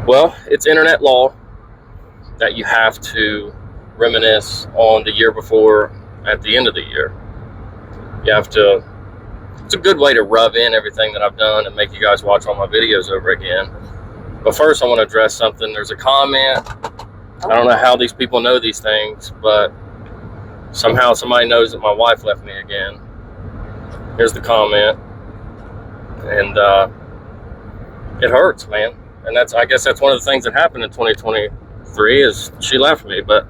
Well, it's internet law that you have to reminisce on the year before at the end of the year. You have to, it's a good way to rub in everything that I've done and make you guys watch all my videos over again. But first I want to address something. There's a comment. I don't know how these people know these things, but somehow somebody knows that my wife left me again. Here's the comment. And it hurts, man. And I guess that's one of the things that happened in 2023 is she left me, but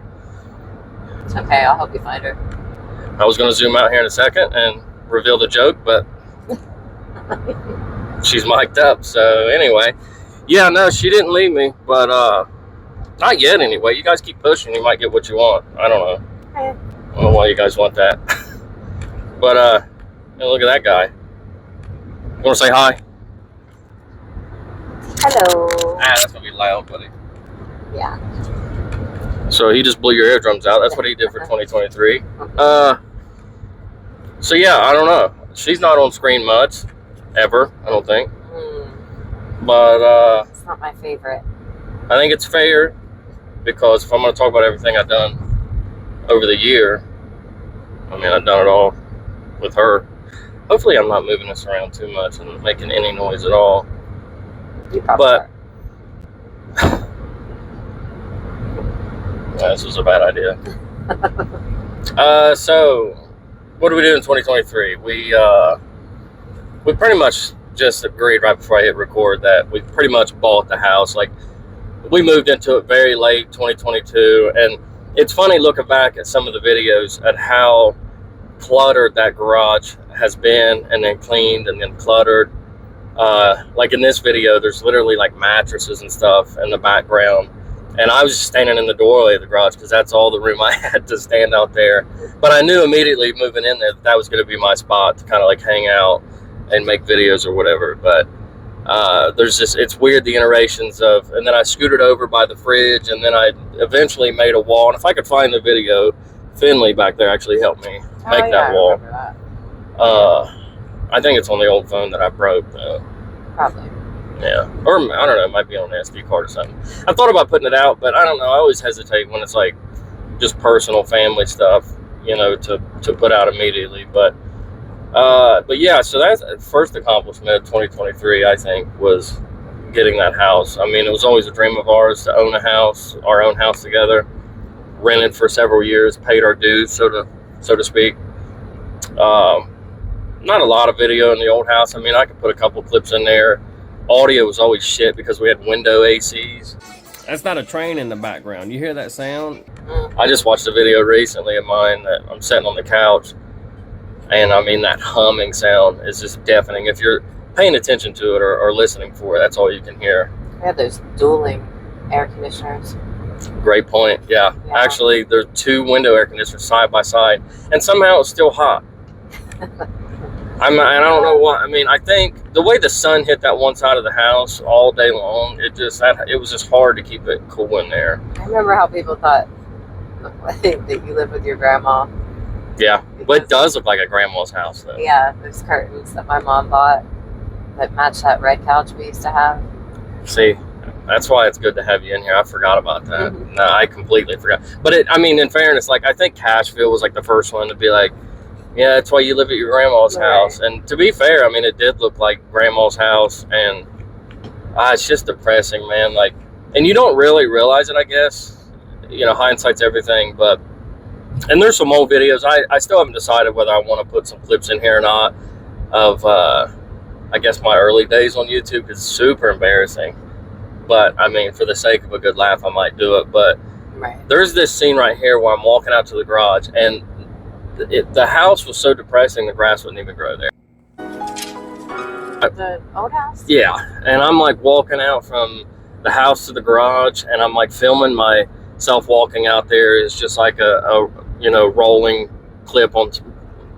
it's okay, I'll help you find her. I was going to zoom out here in a second and reveal the joke, but she's mic'd up. So anyway, yeah, no, she didn't leave me, but not yet anyway. You guys keep pushing, you might get what you want. I don't know. Okay. I don't know why you guys want that. But look at that guy. You want to say hi? Hello. That's going to be loud, buddy. Yeah. So he just blew your eardrums out. That's what he did for 2023. So yeah, I don't know. She's not on screen much, ever, I don't think. But it's not my favorite. I think it's fair because if I'm going to talk about everything I've done over the year, I mean, I've done it all with her. Hopefully I'm not moving this around too much and making any noise at all. You probably are. This was a bad idea. So what do we do in 2023? We pretty much just agreed right before I hit record that we pretty much bought the house. Like, we moved into it very late 2022, and it's funny looking back at some of the videos at how cluttered that garage has been, and then cleaned and then cluttered. Like in this video, there's literally like mattresses and stuff in the background. And I was just standing in the doorway of the garage because that's all the room I had to stand out there. But I knew immediately moving in there that was going to be my spot to kind of like hang out and make videos or whatever. But there's just, it's weird, the iterations of, and then I scooted over by the fridge, and then I eventually made a wall. And if I could find the video, Finley back there actually helped me make that wall. I think it's on the old phone that I broke though. Probably. Yeah, or I don't know, it might be on an SD card or something. I thought about putting it out, but I don't know. I always hesitate when it's like just personal family stuff, you know, to put out immediately. But yeah, so that's the first accomplishment of 2023, I think, was getting that house. I mean, it was always a dream of ours to own a house, our own house together. Rented for several years, paid our dues, so to speak. Not a lot of video in the old house. I mean, I could put a couple clips in there. Audio was always shit because we had window ACs. That's not a train in the background. You hear that sound? I just watched a video recently of mine that I'm sitting on the couch, and I mean, that humming sound is just deafening. If you're paying attention to it or listening for it, that's all you can hear. We had those dueling air conditioners. Great point. Yeah. Actually, there's two window air conditioners side by side, and somehow it's still hot. I don't know why. I mean, I think the way the sun hit that one side of the house all day long, it was just hard to keep it cool in there. I remember how people thought that you lived with your grandma. Yeah, but it does look like a grandma's house, though. Yeah, those curtains that my mom bought that match that red couch we used to have. See, that's why it's good to have you in here. I forgot about that. No, I completely forgot. But I mean, in fairness, like, I think Cashville was like the first one to be like, yeah, that's why you live at your grandma's house. And to be fair, I mean, it did look like grandma's house, and it's just depressing, man. Like, and you don't really realize it, I guess. You know, hindsight's everything, but, and there's some old videos. I still haven't decided whether I want to put some clips in here or not of, I guess, my early days on YouTube, because it's super embarrassing. But, I mean, for the sake of a good laugh, I might do it. But there's this scene right here where I'm walking out to the garage, and the house was so depressing, the grass wouldn't even grow there. The old house? Yeah, and I'm like walking out from the house to the garage, and I'm like filming myself walking out there. It's just like a rolling clip on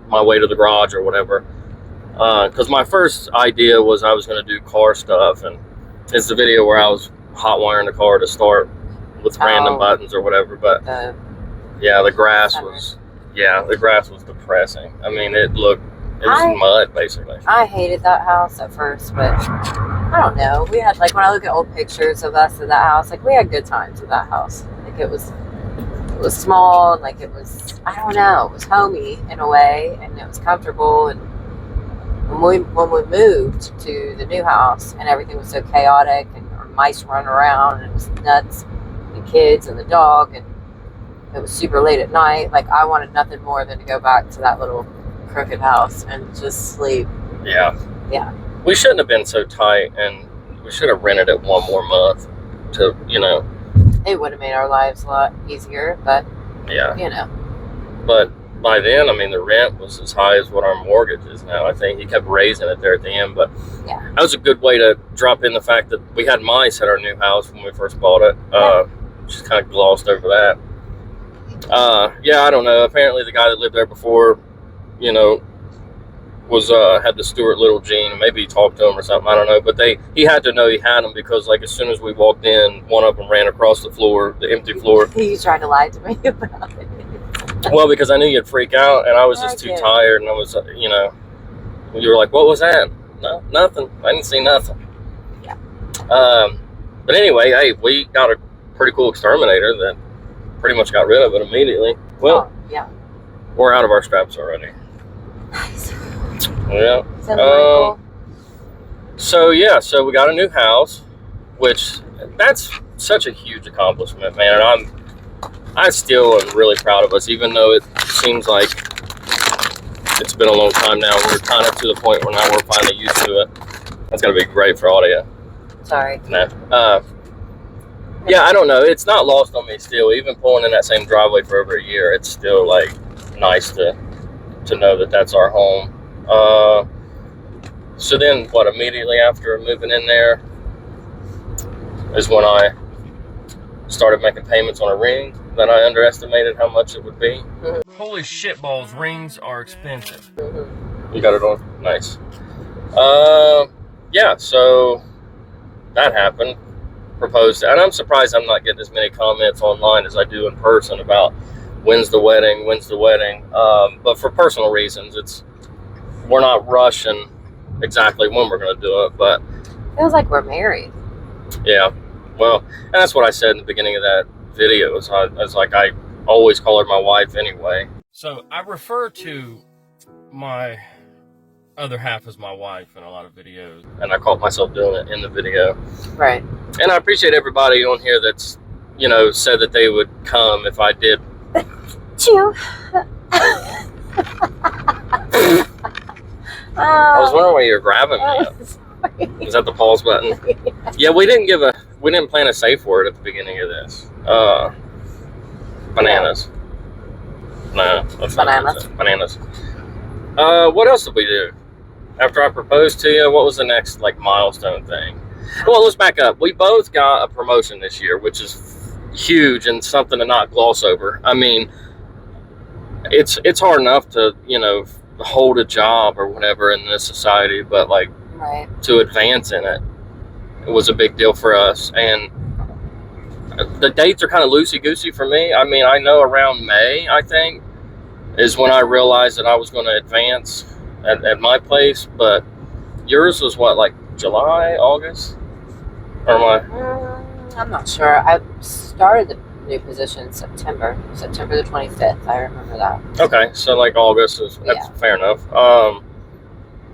my way to the garage or whatever. Because my first idea was I was going to do car stuff, and it's the video where I was hot wiring the car to start with random buttons or whatever. But yeah, the grass was depressing. I mean, it It was mud, basically. I hated that house at first, but I don't know. We had, like, when I look at old pictures of us in that house, like, we had good times in that house. Like, it was small, and, like, it was, I don't know, it was homey in a way, and it was comfortable. And when we moved to the new house, and everything was so chaotic, and our mice running around, and it was nuts, the kids and the dog, and it was super late at night. Like, I wanted nothing more than to go back to that little crooked house and just sleep. Yeah. We shouldn't have been so tight, and we should have rented it one more month to, It would have made our lives a lot easier, but, But by then, I mean, the rent was as high as what our mortgage is now. I think he kept raising it there at the end, but that was a good way to drop in the fact that we had mice at our new house when we first bought it. Just kind of glossed over that. I don't know. Apparently the guy that lived there before, was had the Stuart Little gene, and maybe he talked to him or something, I don't know, but he had to know he had them, because, like, as soon as we walked in, one of them ran across the floor, the empty floor. He tried to lie to me about it. Well, because I knew you'd freak out, and I was just too tired, and I was, you were like, what was that? No, nothing. I didn't see nothing. Yeah. But anyway, hey, we got a pretty cool exterminator that pretty much got rid of it immediately. Well, we're out of our straps already. Nice. Yeah. So we got a new house, which that's such a huge accomplishment, man. And I still am really proud of us, even though it seems like it's been a long time now. We're kind of to the point where now we're finally used to it. That's gonna be great for audio. Sorry. Nah. I don't know. It's not lost on me still. Even pulling in that same driveway for over a year, it's still, like, nice to know that that's our home. So then, immediately after moving in there is when I started making payments on a ring that I underestimated how much it would be. Mm-hmm. Holy shit balls, rings are expensive. Mm-hmm. You got it on? Nice. So that happened. Proposed, and I'm surprised I'm not getting as many comments online as I do in person about when's the wedding. But for personal reasons, we're not rushing exactly when we're going to do it, but feels like we're married. Yeah, well, and that's what I said in the beginning of that video. I was like, I always call her my wife anyway. So I refer to my other half as my wife in a lot of videos, and I caught myself doing it in the video. Right. And I appreciate everybody on here that's, said that they would come if I did. Chew. I was wondering why you were grabbing me. Is that the pause button? Yeah, we didn't plan a safe word at the beginning of this. Bananas. No, that's bananas. Not bananas. What else did we do? After I proposed to you, what was the next, milestone thing? Well, let's back up. We both got a promotion this year, which is huge and something to not gloss over. I mean, it's hard enough to, hold a job or whatever in this society, but, to advance in it was a big deal for us. And the dates are kind of loosey-goosey for me. I mean, I know around May, I think, is when I realized that I was going to advance at my place, but yours was what, July, August? Or am I? I'm not sure. I started the new position in September the 25th. I remember that. Okay, so August that's fair enough.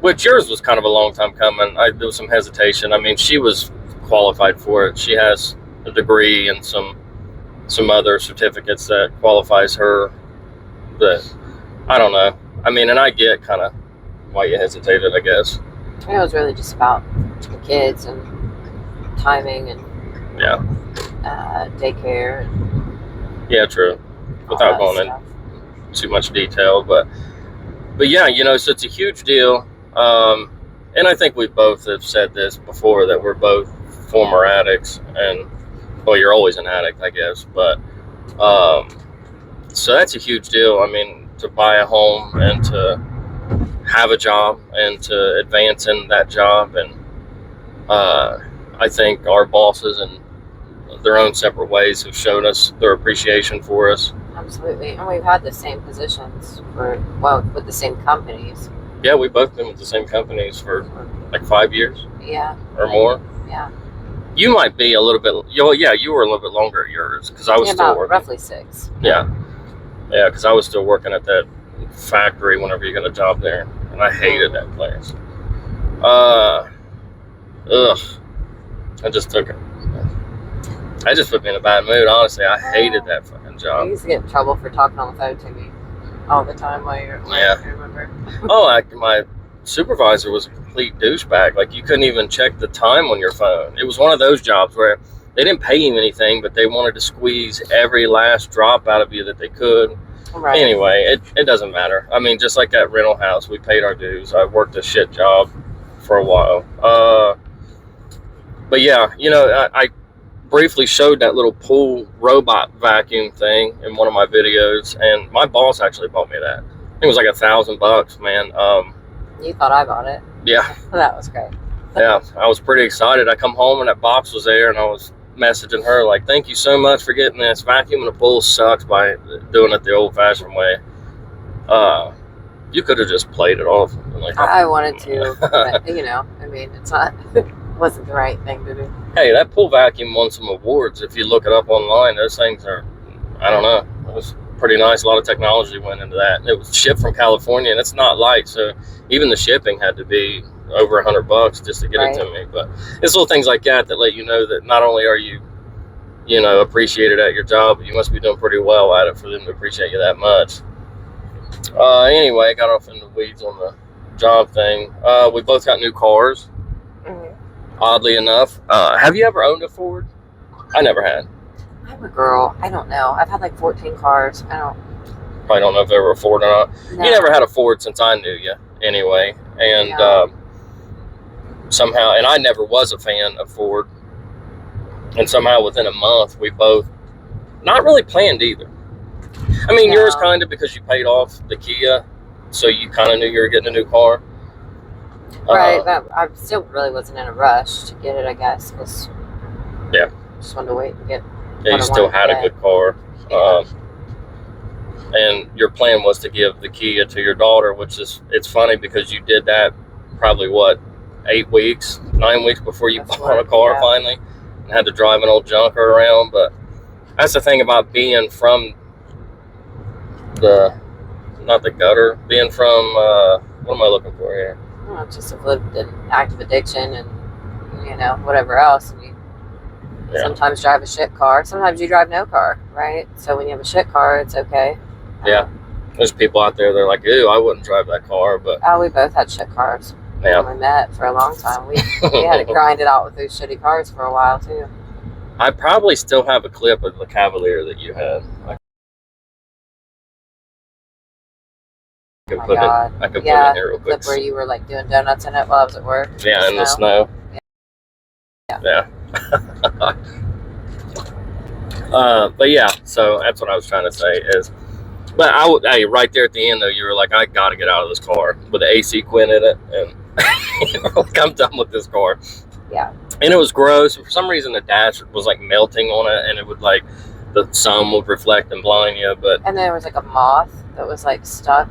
Which yours was kind of a long time coming. There was some hesitation. I mean, she was qualified for it. She has a degree and some other certificates that qualifies her. But I don't know. I mean, and I get kind of why you hesitated, I guess. It was really just about the kids and timing and daycare. Yeah, true. Without going into too much detail, but yeah, so it's a huge deal. And I think we both have said this before, that we're both former addicts, and you're always an addict, I guess, but so that's a huge deal. I mean, to buy a home and to have a job and to advance in that job, and I think our bosses in their own separate ways have shown us their appreciation for us. Absolutely. And we've had the same positions with the same companies Yeah, we both been with the same companies for like 5 years. Yeah. Or more. Yeah. You might be a little bit. Yeah, you were a little bit longer at yours because I was still working. Roughly 6. Yeah, because I was still working at that factory whenever you got a job there, and I hated that place. Ugh. I just took it. I just put me in a bad mood. Honestly, I hated that fucking I job. used to get in trouble for talking on the phone to me all the time while you're. Yeah. I remember. My supervisor was a complete douchebag. Like, you couldn't even check the time on your phone. It was one of those jobs where they didn't pay him anything, but they wanted to squeeze every last drop out of you that they could. Right. Anyway, it doesn't matter. I mean, just like that rental house, we paid our dues. I worked a shit job for a while. But yeah, I briefly showed that little pool robot vacuum thing in one of my videos, and my boss actually bought me that. I think it was like $1,000, man. You thought I bought it. Yeah. That was great. Yeah, I was pretty excited. I come home and that box was there, and I was messaging her like, "Thank you so much for getting this. Vacuuming the pool sucks by doing it the old-fashioned way. You could have just played it off." Like, I wanted to, but I mean, it's not. Wasn't the right thing to do. Hey, that pool vacuum won some awards. If you look it up online, those things are, I don't know, it was pretty nice. A lot of technology went into that. It was shipped from California, and it's not light, so even the shipping had to be over $100 just to get it to me. But it's little things like that let you know that not only are you, appreciated at your job, but you must be doing pretty well at it for them to appreciate you that much. Anyway, I got off in the weeds on the job thing. We both got new cars. Oddly enough, have you ever owned a Ford? I never had. I'm a girl. I don't know. I've had like 14 cars. Probably don't know if they were a Ford or not. No. You never had a Ford since I knew you, anyway. And somehow, and I never was a fan of Ford. And somehow within a month, we both not really planned either. I mean, yours kind of because you paid off the Kia, so you kind of knew you were getting a new car. Right, but I still really wasn't in a rush to get it, I guess. Just wanted to wait and get. Yeah, you still had a good car. Yeah. And your plan was to give the Kia to your daughter, it's funny because you did that probably, 9 weeks before you bought a car finally and had to drive an old junker around. But that's the thing about being from not the gutter, being from, what am I looking for here? Just lived an active addiction and whatever else, and you sometimes drive a shit car, sometimes you drive no car, right? So when you have a shit car, it's okay. There's people out there, they're like, "Ew, I wouldn't drive that car," but we both had shit cars. Yeah, when we met for a long time, we had to grind it out with those shitty cars for a while too. I probably still have a clip of the Cavalier that you had. I could put it in here real quick. Clip where you were like doing donuts in it while I was at work. Yeah, in the snow. Yeah. But yeah, so that's what I was trying to say is, but right there at the end though, you were like, I got to get out of this car with the AC quit in it, and like, I'm done with this car. Yeah. And it was gross. For some reason, the dash was like melting on it, and it would like the sun would reflect and blind you. But there was like a moth that was like stuck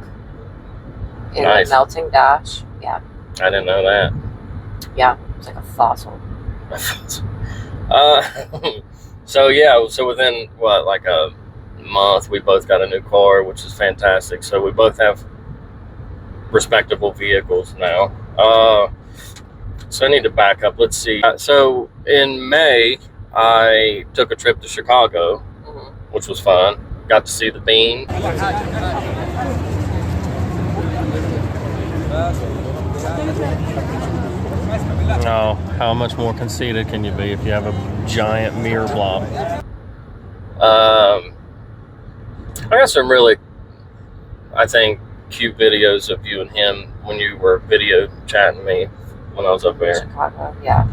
in the melting dash. Yeah. I didn't know that. Yeah, it's like a fossil. So within like a month, we both got a new car, which is fantastic. So we both have respectable vehicles now. So I need to back up. Let's see. So in May, I took a trip to Chicago, which was fun. Got to see the Bean. No, how much more conceited can you be if you have a giant mirror blob? I got some really, I think, cute videos of you and him when you were video chatting me when I was up there. Chicago, yeah.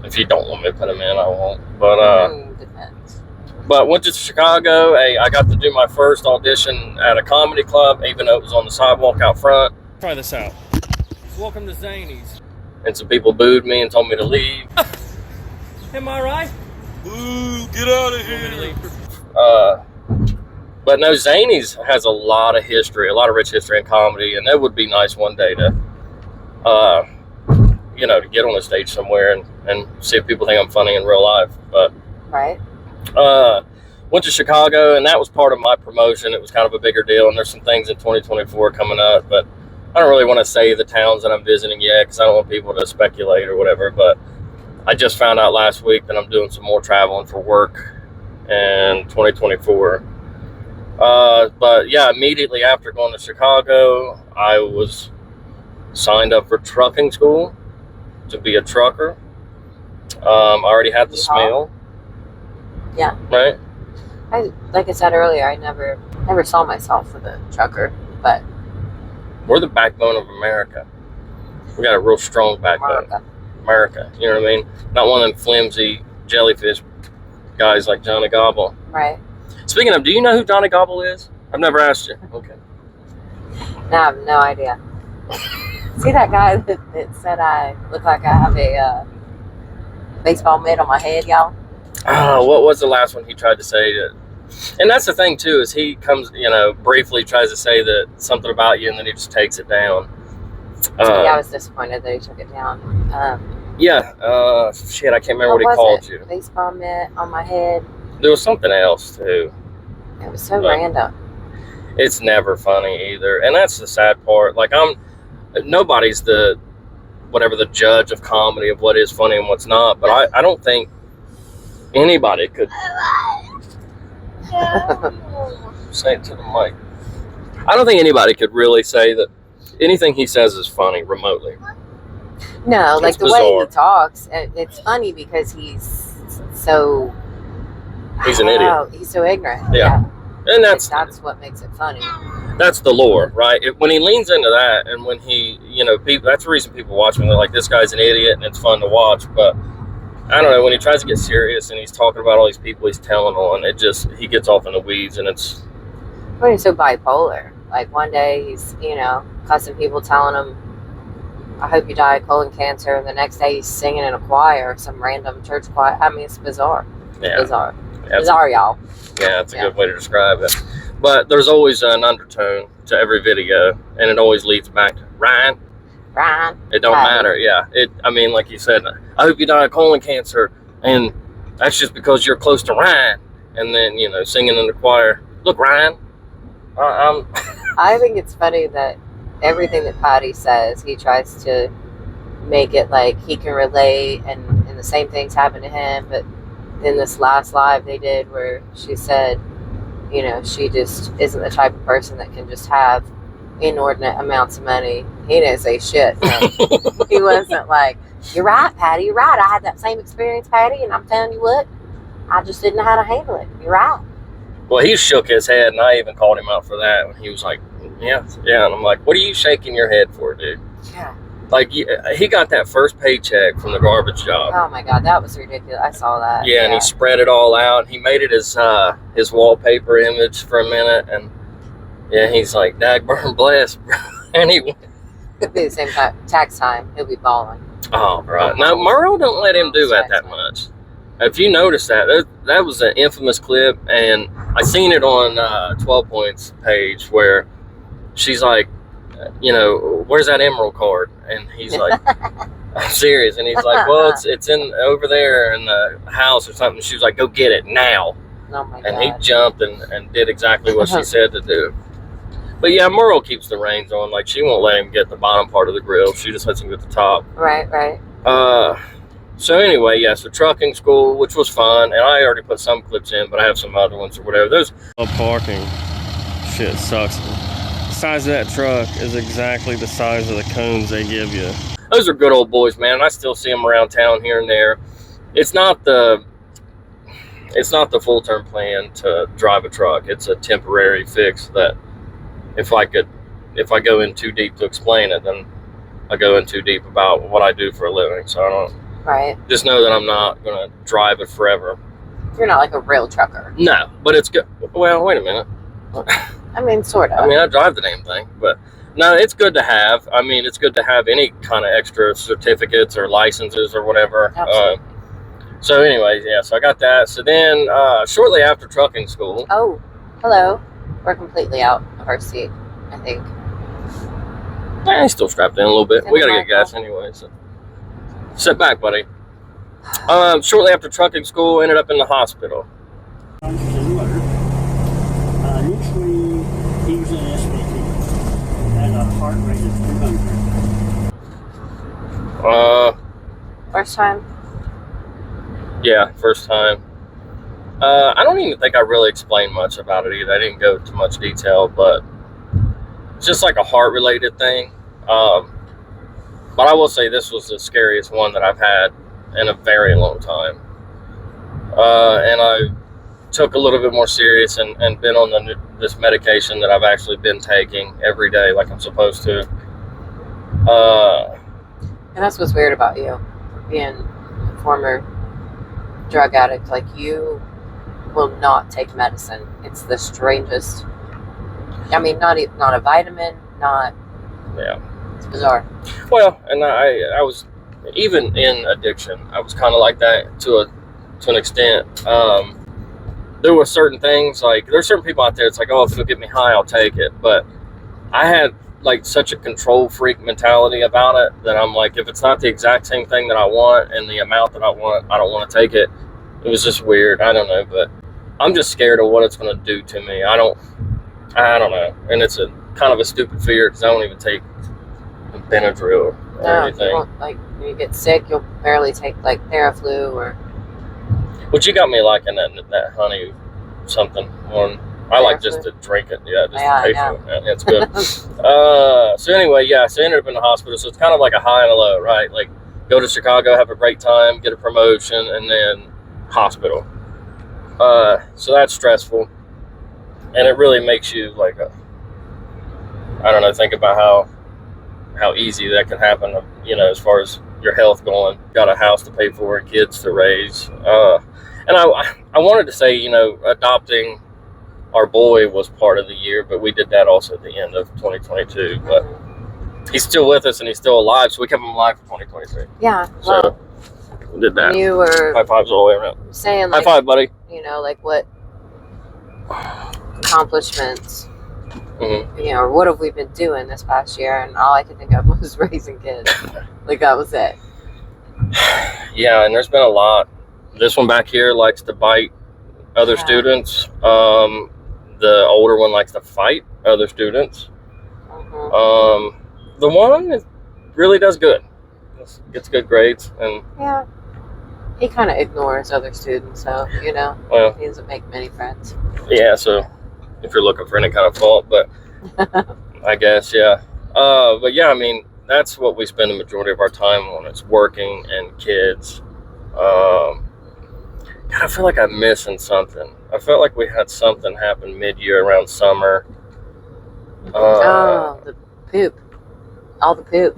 If you don't want me to put them in, I won't. But depends. But went to Chicago. I got to do my first audition at a comedy club, even though it was on the sidewalk out front. Try this out. Welcome to Zany's. And some people booed me and told me to leave. Am I right? Boo, get out of here. But no, Zany's has a lot of history, a lot of rich history in comedy, and that would be nice one day to, to get on the stage somewhere and see if people think I'm funny in real life. But Right. Went to Chicago, and that was part of my promotion. It was kind of a bigger deal, and there's some things in 2024 coming up, but I don't really want to say the towns that I'm visiting yet because I don't want people to speculate or whatever. But I just found out last week that I'm doing some more traveling for work in 2024. But yeah, immediately after going to Chicago, I was signed up for trucking school to be a trucker. I already had the smell. Yeah. Right? Like I said earlier, I never saw myself with a trucker, but we're the backbone of America. We got a real strong backbone. America. You know what I mean? Not one of them flimsy jellyfish guys like Johnny Gobble. Right. Speaking of, do you know who Johnny Gobble is? I've never asked you. Okay. No, I have no idea. See that guy that said I look like I have a baseball mitt on my head, y'all? Oh, what was the last one he tried to say? And that's the thing, too, is he comes, briefly tries to say that something about you, and then he just takes it down. I was disappointed that he took it down. Shit, I can't remember what he called you. Baseball mitt on my head. There was something else, too. It was so random. It's never funny, either. And that's the sad part. Like, nobody's the judge of comedy of what is funny and what's not, but I don't think anybody could say it to the mic. I don't think anybody could really say that anything he says is funny remotely. No, like the bizarre. way he talks, it's funny because he's so... He's an idiot. He's so ignorant. Yeah. And that's what makes it funny. That's the lore, right? When he leans into that, and when he, people, that's the reason people watch him. They're like, this guy's an idiot, and it's fun to watch. But I don't know, when he tries to get serious and he's talking about all these people he's telling on, he gets off in the weeds, and it's... Well, he's so bipolar. Like, one day he's, cussing people, telling them, I hope you die of colon cancer, and the next day he's singing in a choir, some random church choir. I mean, it's bizarre. Yeah. Bizarre. Bizarre, y'all. Yeah, that's a good way to describe it. But there's always an undertone to every video, and it always leads back to Ryan. It don't matter, yeah. Like you said, I hope you die of colon cancer, and that's just because you're close to Ryan. And then, singing in the choir, look, Ryan, I think it's funny that everything that Patty says, he tries to make it like he can relate, and the same things happen to him. But in this last live they did where she said, she just isn't the type of person that can just have inordinate amounts of money. He didn't say shit. He wasn't like, you're right, Patty, you're right. I had that same experience, Patty, and I'm telling you what, I just didn't know how to handle it. You're right. Well, he shook his head, and I even called him out for that. He was like, yeah. And I'm like, what are you shaking your head for, dude? Yeah. Like, he got that first paycheck from the garbage job. Oh my God, that was ridiculous. I saw that. Yeah, and he spread it all out. He made it his wallpaper image for a minute, and yeah, he's like, Dagburn blessed, bro. And he went. It'll be the same time, tax time. He'll be balling. Oh, right. Now, Merle don't let him do that much. If you notice that was an infamous clip, and I seen it on 12 Points page where she's like, where's that emerald card? And he's like, I'm serious. And he's like, well, it's in over there in the house or something. She was like, go get it now. Oh my God. And he jumped and did exactly what she said to do. But yeah, Merle keeps the reins on. Like, she won't let him get the bottom part of the grill. She just lets him get the top. Right. So anyway, yeah, so trucking school, which was fun. And I already put some clips in, but I have some other ones or whatever. There's parking. Shit sucks. The size of that truck is exactly the size of the cones they give you. Those are good old boys, man. I still see them around town here and there. It's not the full-term plan to drive a truck. It's a temporary fix that if I go in too deep to explain it, then I go in too deep about what I do for a living. So I don't. Right. Just know that I'm not going to drive it forever. You're not like a real trucker. No, but it's good. Well, wait a minute. I mean, sort of. I mean, I drive the damn thing, but no, it's good to have. I mean, it's good to have any kind of extra certificates or licenses or whatever. Absolutely. So anyway, yeah, so I got that. So then shortly after trucking school. Oh, hello. We're completely out of our seat, I think. He's still strapped in a little bit. We gotta get gas anyway, so sit back, buddy. Shortly after trucking school, ended up in the hospital. Initially, he was in SVT and a heart rate of 200. First time? Yeah, first time. I don't even think I really explained much about it either. I didn't go into much detail, but it's just like a heart-related thing. But I will say this was the scariest one that I've had in a very long time. And I took a little bit more serious and been on this medication that I've actually been taking every day like I'm supposed to. And that's what's weird about you, being a former drug addict. Like, you will not take medicine. It's the strangest. I mean, not a vitamin, not. Yeah. It's bizarre. Well, and I was, even in addiction, I was kind of like that to an extent. There were certain things, like, there's certain people out there, it's like, oh, if it'll get me high, I'll take it. But I had like such a control freak mentality about it that I'm like, if it's not the exact same thing that I want and the amount that I want, I don't want to take it. It was just weird. I don't know, but I'm just scared of what it's going to do to me. I don't know. And it's a kind of a stupid fear because I don't even take Benadryl or anything. You won't, like, when you get sick, you'll barely take like Theraflu or. But you got me liking that honey something one. I like just to drink it. Yeah, just to taste it. Yeah, it's good. So anyway, so I ended up in the hospital. So it's kind of like a high and a low, right? Like, go to Chicago, have a great time, get a promotion, and then hospital. So that's stressful. And it really makes you like, I don't know, think about how easy that can happen, as far as your health going. Got a house to pay for and kids to raise. And I wanted to say, adopting our boy was part of the year, but we did that also at the end of 2022. But he's still with us and he's still alive, so we kept him alive for 2023. Yeah. So we did that. You were high fives all the way around. Saying, like, high five, buddy. Like what accomplishments, Mm-hmm. What have we been doing this past year? And all I could think of was raising kids. Like, that was it. Yeah, and there's been a lot. This one back here likes to bite other students. The older one likes to fight other students. The one really does good. Gets good grades, and yeah, he kind of ignores other students, so well, he doesn't make many friends. Yeah, so if you're looking for any kind of fault, but I guess but yeah, I mean, that's what we spend the majority of our time on. It's working and kids. God, I feel like I'm missing something. I felt like we had something happen mid-year around summer. The poop. All the poop.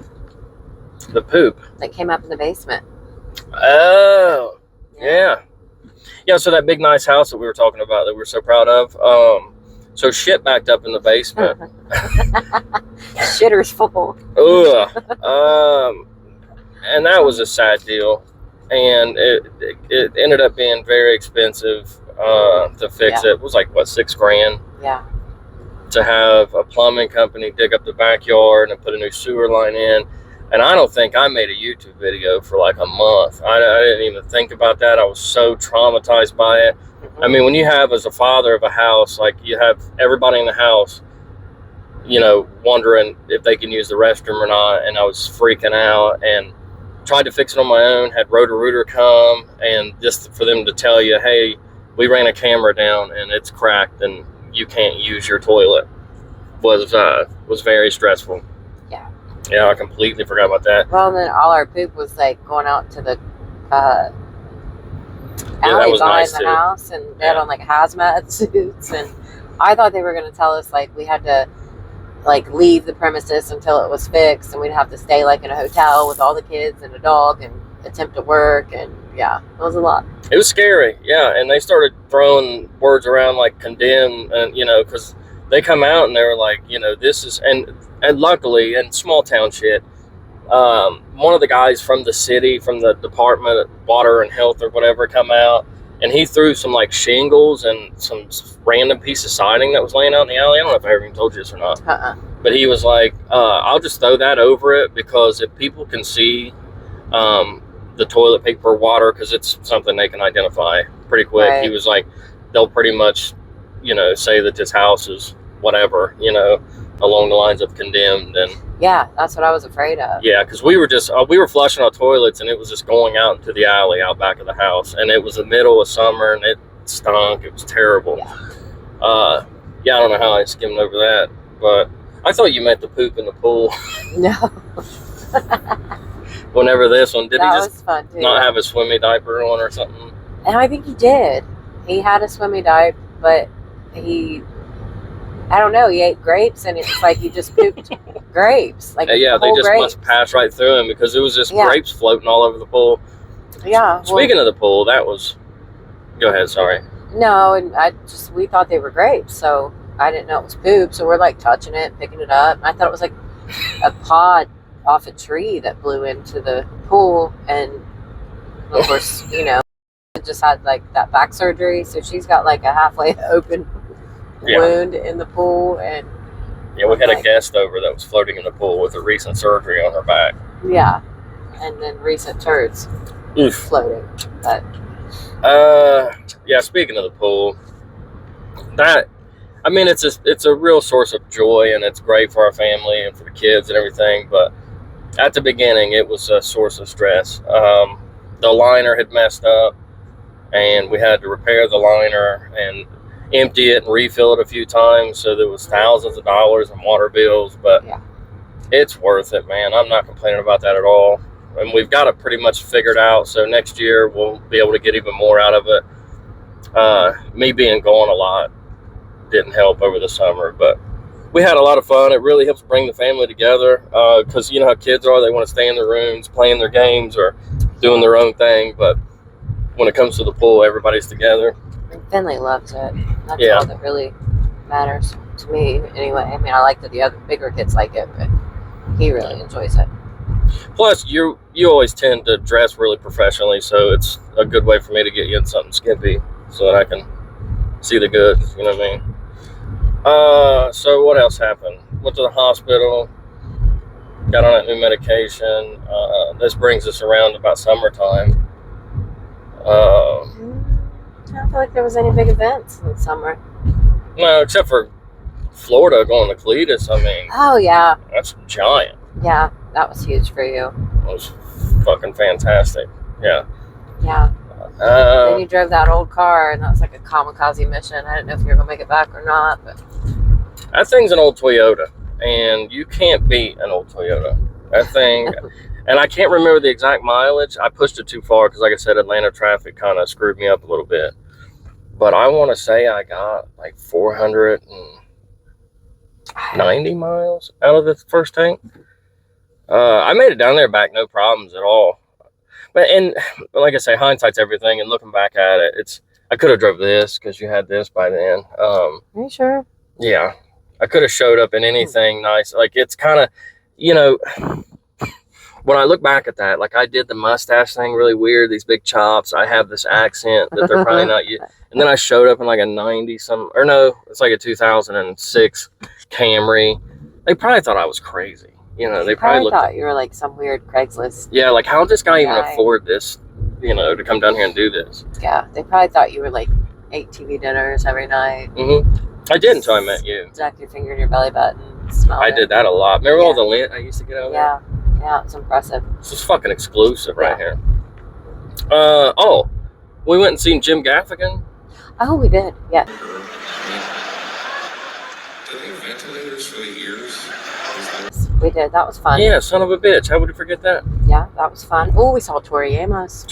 The poop. That came up in the basement. Oh, yeah. Yeah, so that big nice house that we were talking about that we were so proud of, so shit backed up in the basement. Shitter's full. Ugh. And that was a sad deal. And it ended up being very expensive to fix it. It was like, what, $6,000? Yeah. To have a plumbing company dig up the backyard and put a new sewer line in. And I don't think I made a YouTube video for like a month. I didn't even think about that. I was so traumatized by it. Mm-hmm. I mean, when you have, as a father of a house, like, you have everybody in the house, wondering if they can use the restroom or not. And I was freaking out and tried to fix it on my own, had Roto-Rooter come, and just for them to tell you, hey, we ran a camera down and it's cracked and you can't use your toilet was very stressful. Yeah, I completely forgot about that. Well, and then all our poop was like going out to the alley behind the house, and they had on like hazmat suits, and I thought they were going to tell us like we had to like leave the premises until it was fixed, and we'd have to stay like in a hotel with all the kids and a dog and attempt to work, and yeah, it was a lot. It was scary, yeah, and they started throwing words around like condemn, and because they come out and they were like, this is, and luckily, in small town shit, one of the guys from the city, from the Department of Water and Health or whatever, come out and he threw some like shingles and some random piece of siding that was laying out in the alley. I don't know if I ever even told you this or not. But he was like, I'll just throw that over it, because if people can see the toilet paper water, because it's something they can identify pretty quick. Right. He was like, they'll pretty much, say that this house is whatever, along the lines of condemned. And yeah, that's what I was afraid of. yeah, because we were flushing our toilets, and it was just going out into the alley out back of the house, and it was the middle of summer, and it stunk. It was terrible. Yeah. Yeah, I don't know how I skimmed over that, but I thought you meant the poop in the pool. No. Whenever this one, did that he just was fun too. not have a swimmy diaper on or something? And I think he did. He had a swimmy diaper, but I don't know, he ate grapes, and it's like he just pooped grapes. Like Yeah, they just grapes. must pass right through him, because it was just grapes floating all over the pool. Yeah. Speaking of the pool, that was... Go ahead, sorry. No, and we thought they were grapes, so I didn't know it was poop. So we're like touching it, picking it up. And I thought it was like a pod off a tree that blew into the pool. And of course, just had like that back surgery, so she's got like a halfway open wound in the pool. And yeah, we had a guest over that was floating in the pool with a recent surgery on her back. Yeah, and then recent turds floating. But yeah, speaking of the pool, it's a real source of joy, and it's great for our family and for the kids and everything. But at the beginning, it was a source of stress. The liner had messed up, and we had to repair the liner and empty it and refill it a few times. So there was thousands of dollars in water bills, but it's worth it, man. I'm not complaining about that at all. And we've got it pretty much figured out. So next year we'll be able to get even more out of it. Me being gone a lot didn't help over the summer, but we had a lot of fun. It really helps bring the family together, because you know how kids are. They want to stay in their rooms playing their games or doing their own thing, but when it comes to the pool, everybody's together. And Finley loves it. That's all that really matters to me anyway. I mean, I like that the other bigger kids like it, but he really enjoys it. Plus, you always tend to dress really professionally, so it's a good way for me to get you in something skimpy so that I can see the goods, you know what I mean? So what else happened? Went to the hospital, got on that new medication. This brings us around about summertime. I don't feel like there was any big events in the summer. No, except for Florida going to Cletus. I mean, oh yeah, that's giant. Yeah, that was huge for you. It was fucking fantastic. Yeah. Yeah. Then you drove that old car, and that was like a kamikaze mission. I didn't know if you were gonna make it back or not, but that thing's an old Toyota, and you can't beat an old Toyota. That thing, and I can't remember the exact mileage. I pushed it too far because, like I said, Atlanta traffic kind of screwed me up a little bit. But I want to say I got like 490 miles out of the first tank. I made it down there back, no problems at all. But like I say, hindsight's everything. And looking back at it, I could have drove this because you had this by then. Are you sure? Yeah, I could have showed up in anything nice. Like it's kind of, when I look back at that, like I did the mustache thing really weird. These big chops. I have this accent that they're probably not used. And then I showed up in like a 90-some, or no, it's like a 2006 Camry. They probably thought I was crazy. They probably thought you were like some weird Craigslist. Yeah, like how'd this guy even afford this, to come down here and do this? Yeah, they probably thought you were like 8 TV dinners every night. I did until I met you. Stuck your finger in your belly button. I did that a lot. Remember all the lint I used to get out there? Yeah, it's impressive. This is fucking exclusive right here. We went and seen Jim Gaffigan. Oh, we did. Yeah. Do they have ventilators for the ears? We did. That was fun. Yeah, son of a bitch. How would you forget that? Yeah, that was fun. Oh, we saw Tori Amos.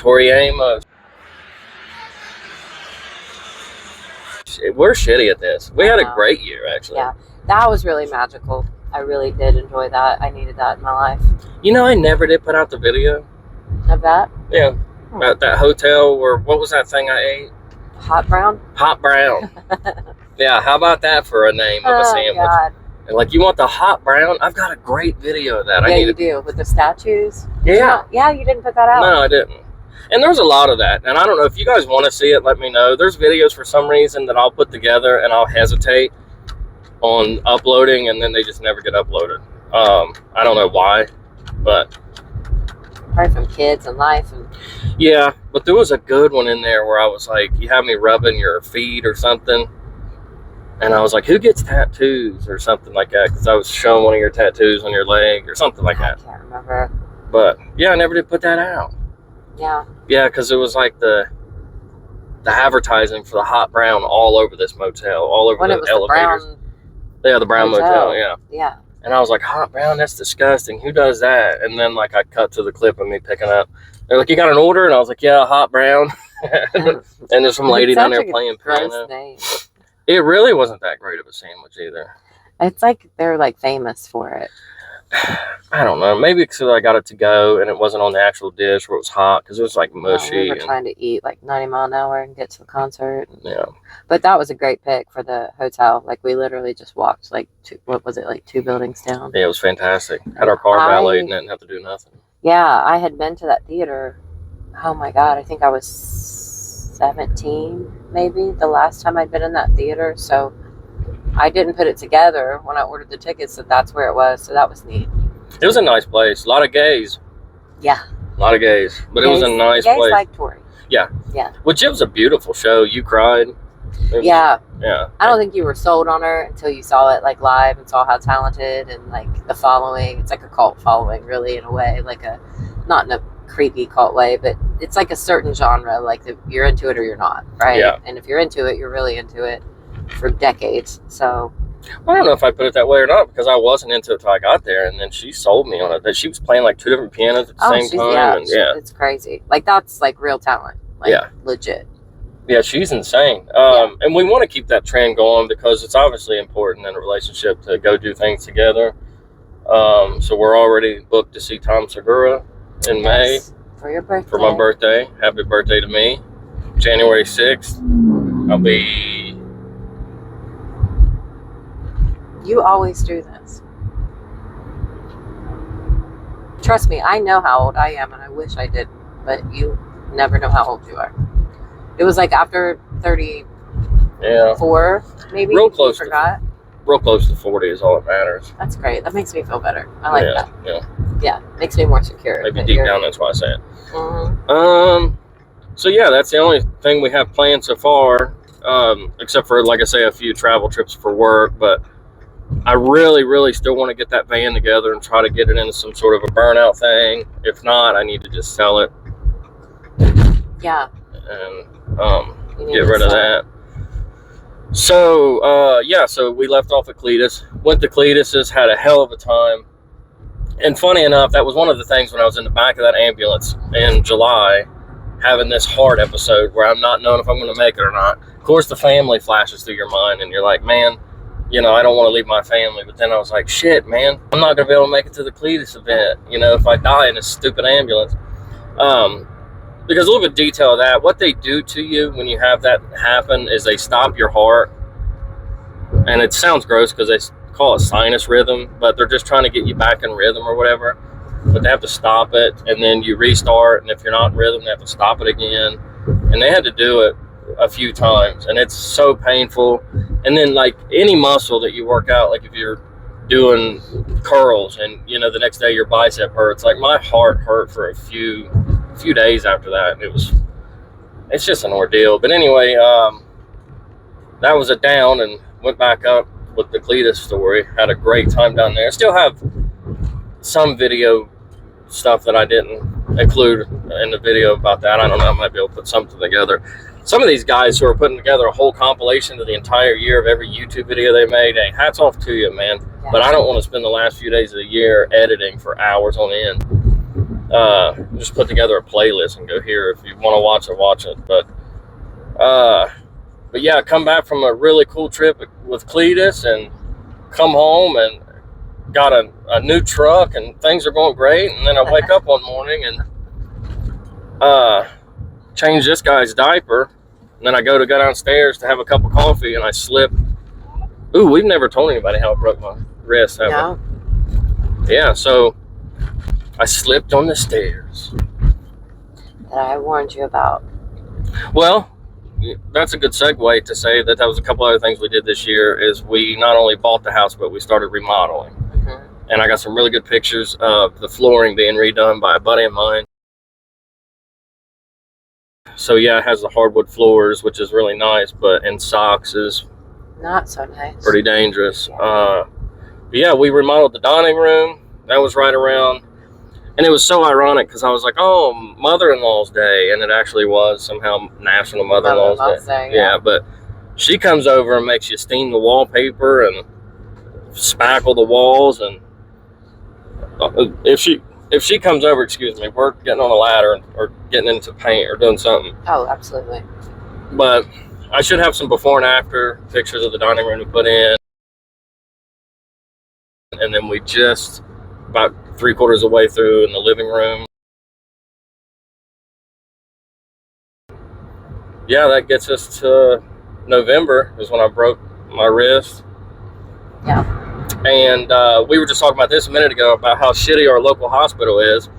We're shitty at this. We had a great year, actually. Yeah, that was really magical. I really did enjoy that. I needed that in my life. I never did put out the video. Of that? Yeah. At that hotel where, what was that thing I ate? Hot brown? Hot brown. Yeah, how about that for a name of a sandwich? God. And like, you want the hot brown? I've got a great video of that. Yeah, you do. With the statues? Yeah. Yeah, you didn't put that out. No, I didn't. And there's a lot of that. And I don't know if you guys want to see it, let me know. There's videos for some reason that I'll put together and I'll hesitate on uploading, and then they just never get uploaded. I don't know why, but Probably from kids and life. And yeah, but there was a good one in there where I was like, you have me rubbing your feet or something. And I was like, who gets tattoos or something like that? Because I was showing one of your tattoos on your leg or something like that. I can't remember. But yeah, I never did put that out. Yeah. Yeah, because it was like the advertising for the hot brown all over this motel, all over When the it was elevators. the brown. Yeah, the brown motel, yeah. Yeah. And I was like, hot brown, that's disgusting. Who does that? And then like I cut to the clip of me picking up. They're like, you got an order? And I was like, yeah, hot brown. And there's some lady down there playing piano. Name. It really wasn't that great of a sandwich either. It's like they're like famous for it. I don't know. Maybe because I got it to go and it wasn't on the actual dish where it was hot because it was like mushy. We were trying to eat like 90 mile an hour and get to the concert. Yeah. But that was a great pick for the hotel. Like we literally just walked like two buildings down. Yeah, it was fantastic. Had our car valeted and didn't have to do nothing. Yeah, I had been to that theater. Oh my God, I think I was 17 maybe the last time I'd been in that theater. So I didn't put it together when I ordered the tickets that that's where it was. So that was neat. It was a nice place. A lot of gays. Yeah. A lot of gays. But it was a nice gays place. like Tori. Yeah. Yeah. Which it was a beautiful show. You cried. Yeah. Yeah. I don't think you were sold on her until you saw it like live and saw how talented and like the following. It's like a cult following, really, in a way. Like a, not in a creepy cult way, but it's like a certain genre. Like you're into it or you're not, right? Yeah. And if you're into it, you're really into it for decades. So I don't know if I put it that way or not because I wasn't into it till I got there, and then she sold me on it. That she was playing like two different pianos at the same time. Yeah, and yeah, it's crazy. Like that's like real talent. Like, yeah, legit. Yeah, she's insane. And we want to keep that trend going because it's obviously important in a relationship to go do things together. So we're already booked to see Tom Segura in May for your birthday. For my birthday. Happy birthday to me. January 6th. I'll be... You always do this. Trust me, I know how old I am and I wish I didn't, but you never know how old you are. It was like after 34, maybe. Real close. Real close to 40 is all that matters. That's great. That makes me feel better. I like that. Yeah. Yeah, makes me more secure. Maybe deep down, that's why I say it. Mm-hmm. So yeah, that's the only thing we have planned so far, except for, like I say, a few travel trips for work. But I really, really still want to get that van together and try to get it into some sort of a burnout thing. If not, I need to just sell it. Yeah. And get rid of that. So yeah, so we left off at Cletus, went to Cletus's, had a hell of a time. And funny enough, that was one of the things when I was in the back of that ambulance in July, having this heart episode where I'm not knowing if I'm going to make it or not. Of course, the family flashes through your mind and you're like, man, you know, I don't want to leave my family. But then I was like, shit, man, I'm not going to be able to make it to the Cletus event, you know, if I die in this stupid ambulance. Because a little bit of detail of that, what they do to you when you have that happen is they stop your heart. And it sounds gross because they call it sinus rhythm, but they're just trying to get you back in rhythm or whatever. But they have to stop it, and then you restart, and if you're not in rhythm, they have to stop it again. And they had to do it a few times, and it's so painful. And then, like, any muscle that you work out, like if you're doing curls and, you know, the next day your bicep hurts, like my heart hurt for a few days after that. It's just an ordeal. But anyway, that was a down, and went back up with the Cletus story. Had a great time down there. Still have some video stuff that I didn't include in the video about that. I don't know, I might be able to put something together. Some of these guys who are putting together a whole compilation of the entire year of every YouTube video they made, hey, hats off to you, man. Yeah. But I don't want to spend the last few days of the year editing for hours on end. Just put together a playlist and go here. If you want to watch it. But yeah, come back from a really cool trip with Cletus and come home and got a new truck and things are going great. And then I wake up one morning and change this guy's diaper. And then I go downstairs to have a cup of coffee and I slip. Ooh, we've never told anybody how I broke my wrist, have we? Yeah, so I slipped on the stairs. that I warned you about? Well, that's a good segue to say that was a couple other things we did this year. Is we not only bought the house, but we started remodeling. Mm-hmm. And I got some really good pictures of the flooring being redone by a buddy of mine. So yeah, it has the hardwood floors, which is really nice, but in socks is Not so nice. pretty dangerous. Yeah, we remodeled the dining room. That was right around, and it was so ironic because I was like, oh, Mother-in-Law's Day, and it actually was somehow National Mother-in-Law's Day. Yeah, but she comes over and makes you steam the wallpaper and spackle the walls, and if she comes over, excuse me, we're getting on a ladder or getting into paint or doing something. Oh, absolutely. But I should have some before and after pictures of the dining room to put in. And then we just about 3/4 of the way through in the living room. Yeah, that gets us to November is when I broke my wrist. Yeah. And we were just talking about this a minute ago about how shitty our local hospital is.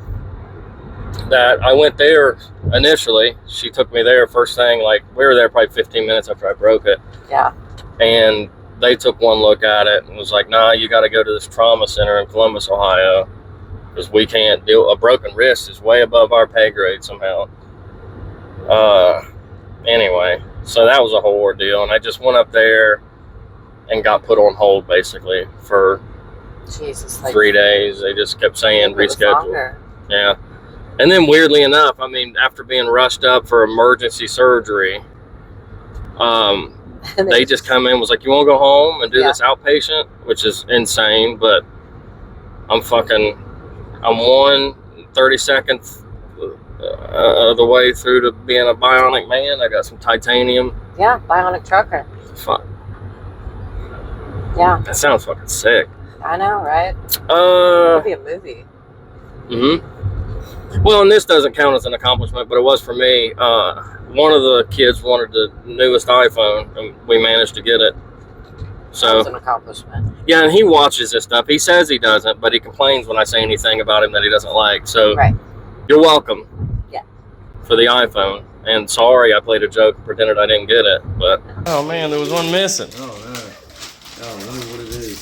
That I went there initially. She took me there first thing, like we were there probably 15 minutes after I broke it. Yeah. And they took one look at it and was like, nah, you got to go to this trauma center in Columbus, Ohio, because we can't deal. A broken wrist is way above our pay grade somehow. Anyway, so that was a whole ordeal, and I just went up there and got put on hold basically for Jesus, 3 days. They just kept saying it was reschedule. longer. Yeah. And then weirdly enough, I mean, after being rushed up for emergency surgery, they just come in and was like, you want to go home and do this outpatient, which is insane, but I'm 1/32 of the way through to being a bionic man. I got some titanium. Yeah, bionic trucker. Fuck. Yeah. That sounds fucking sick. I know, right? It'd be a movie. Mm-hmm. Well, and this doesn't count as an accomplishment, but it was for me. One of the kids wanted the newest iPhone, and we managed to get it. So That was an accomplishment. yeah, and he watches this stuff. He says he doesn't, but he complains when I say anything about him that he doesn't like. So Right. you're welcome. Yeah. For the iPhone. And sorry, I played a joke and pretended I didn't get it, but oh man, there was one missing. Oh, no. I wonder what it is.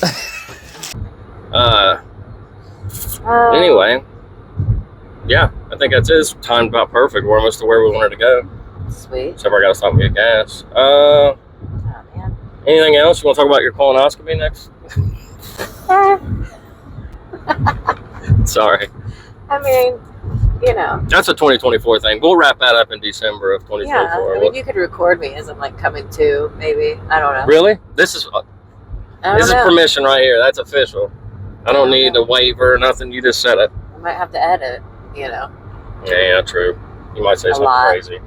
Anyway, yeah, I think that's it. It's timed about perfect. We're almost to where we wanted to go. Sweet. Except I gotta stop and get gas. Oh, man. Anything else? You want to talk about your colonoscopy next? Sorry. I mean, you know. That's a 2024 thing. We'll wrap that up in December of 2024. Yeah, I mean, you could record me as I'm like coming to, maybe. I don't know. Really? This is permission right here. That's official. I don't need a waiver or nothing. You just said it. I might have to edit, you know. Yeah, true. You might say something lot. crazy.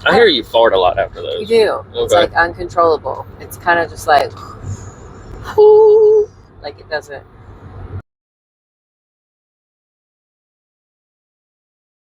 I hear you fart a lot after those. You do. It's Okay. like uncontrollable. It's kind of just like, like it doesn't.